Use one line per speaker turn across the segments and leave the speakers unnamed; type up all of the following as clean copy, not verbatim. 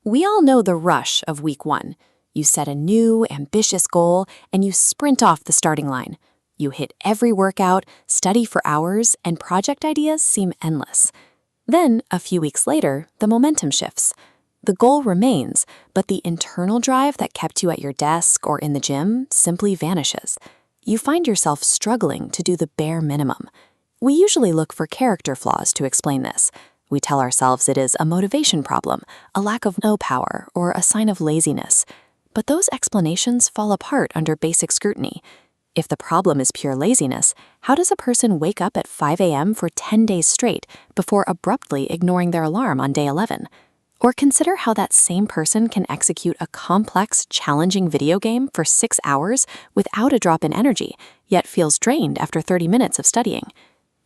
We all know the rush of week one. You set a new, ambitious goal, and you sprint off the starting line. You hit every workout, study for hours, and project ideas seem endless. Then, a few weeks later, the momentum shifts. The goal remains, but the internal drive that kept you at your desk or in the gym simply vanishes. You find yourself struggling to do the bare minimum. We usually look for character flaws to explain this. We tell ourselves it is a motivation problem, a lack of willpower, or a sign of laziness. But those explanations fall apart under basic scrutiny. If the problem is pure laziness, how does a person wake up at 5 a.m. for 10 days straight before abruptly ignoring their alarm on day 11? Or consider how that same person can execute a complex, challenging video game for 6 hours without a drop in energy, yet feels drained after 30 minutes of studying.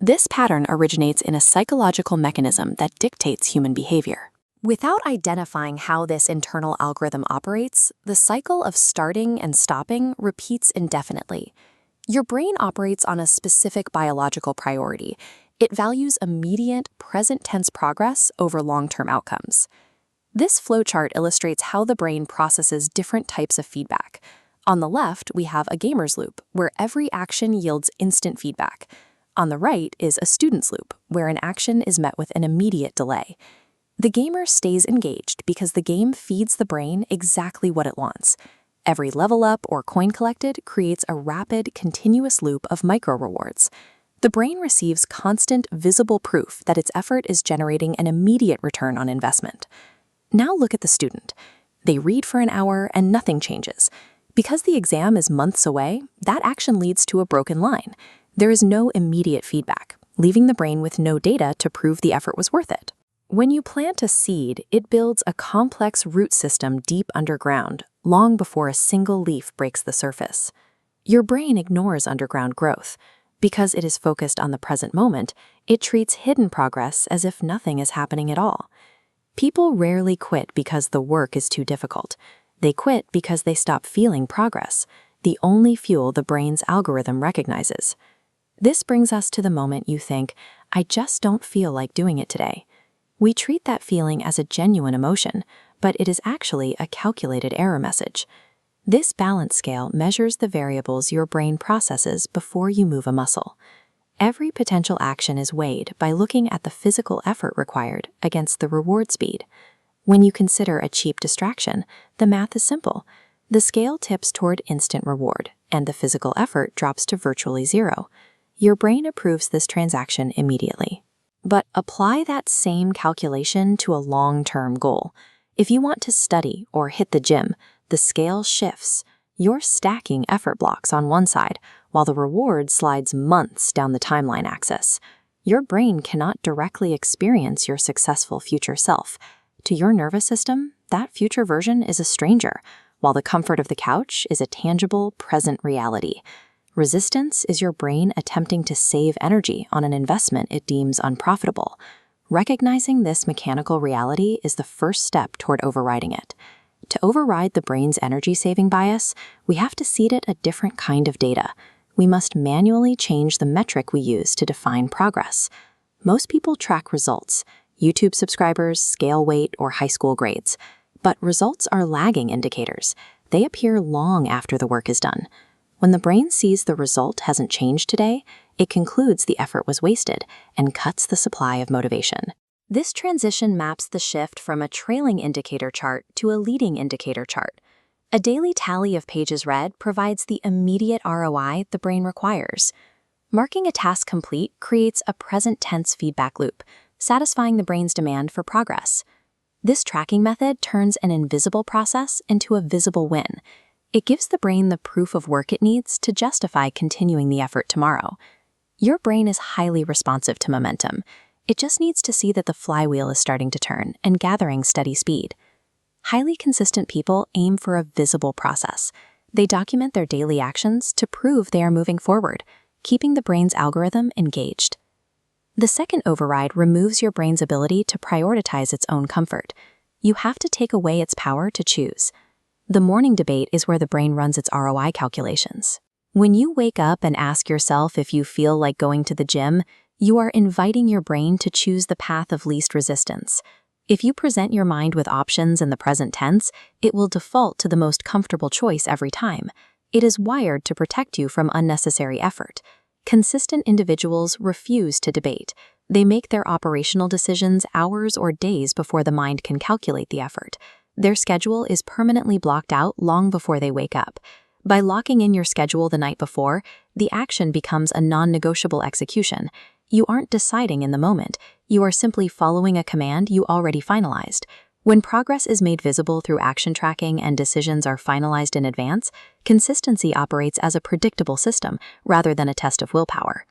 This pattern originates in a psychological mechanism that dictates human behavior. Without identifying how this internal algorithm operates, the cycle of starting and stopping repeats indefinitely. Your brain operates on a specific biological priority. It values immediate, present-tense progress over long-term outcomes. This flowchart illustrates how the brain processes different types of feedback. On the left, we have a gamer's loop, where every action yields instant feedback. On the right is a student's loop, where an action is met with an immediate delay. The gamer stays engaged because the game feeds the brain exactly what it wants. Every level up or coin collected creates a rapid, continuous loop of micro-rewards. The brain receives constant, visible proof that its effort is generating an immediate return on investment. Now look at the student. They read for an hour and nothing changes. Because the exam is months away, that action leads to a broken line. There is no immediate feedback, leaving the brain with no data to prove the effort was worth it. When you plant a seed, it builds a complex root system deep underground, long before a single leaf breaks the surface. Your brain ignores underground growth. Because it is focused on the present moment, it treats hidden progress as if nothing is happening at all. People rarely quit because the work is too difficult. They quit because they stop feeling progress, the only fuel the brain's algorithm recognizes. This brings us to the moment you think, I just don't feel like doing it today. We treat that feeling as a genuine emotion, but it is actually a calculated error message. This balance scale measures the variables your brain processes before you move a muscle. Every potential action is weighed by looking at the physical effort required against the reward speed. When you consider a cheap distraction, the math is simple. The scale tips toward instant reward, and the physical effort drops to virtually zero. Your brain approves this transaction immediately. But apply that same calculation to a long-term goal. If you want to study or hit the gym, the scale shifts. You're stacking effort blocks on one side, while the reward slides months down the timeline axis. Your brain cannot directly experience your successful future self. To your nervous system, that future version is a stranger, while the comfort of the couch is a tangible, present reality. Resistance is your brain attempting to save energy on an investment it deems unprofitable. Recognizing this mechanical reality is the first step toward overriding it. To override the brain's energy-saving bias, we have to seed it a different kind of data. We must manually change the metric we use to define progress. Most people track results, YouTube subscribers, scale weight, or high school grades. But results are lagging indicators. They appear long after the work is done. When the brain sees the result hasn't changed today, it concludes the effort was wasted and cuts the supply of motivation. This transition maps the shift from a trailing indicator chart to a leading indicator chart. A daily tally of pages read provides the immediate ROI the brain requires. Marking a task complete creates a present-tense feedback loop, satisfying the brain's demand for progress. This tracking method turns an invisible process into a visible win. It gives the brain the proof of work it needs to justify continuing the effort tomorrow. Your brain is highly responsive to momentum. It just needs to see that the flywheel is starting to turn and gathering steady speed. Highly consistent people aim for a visible process. They document their daily actions to prove they are moving forward, keeping the brain's algorithm engaged. The second override removes your brain's ability to prioritize its own comfort. You have to take away its power to choose. The morning debate is where the brain runs its ROI calculations. When you wake up and ask yourself if you feel like going to the gym, you are inviting your brain to choose the path of least resistance. If you present your mind with options in the present tense, it will default to the most comfortable choice every time. It is wired to protect you from unnecessary effort. Consistent individuals refuse to debate. They make their operational decisions hours or days before the mind can calculate the effort. Their schedule is permanently blocked out long before they wake up. By locking in your schedule the night before, the action becomes a non-negotiable execution. You aren't deciding in the moment. You are simply following a command you already finalized. When progress is made visible through action tracking and decisions are finalized in advance, consistency operates as a predictable system rather than a test of willpower.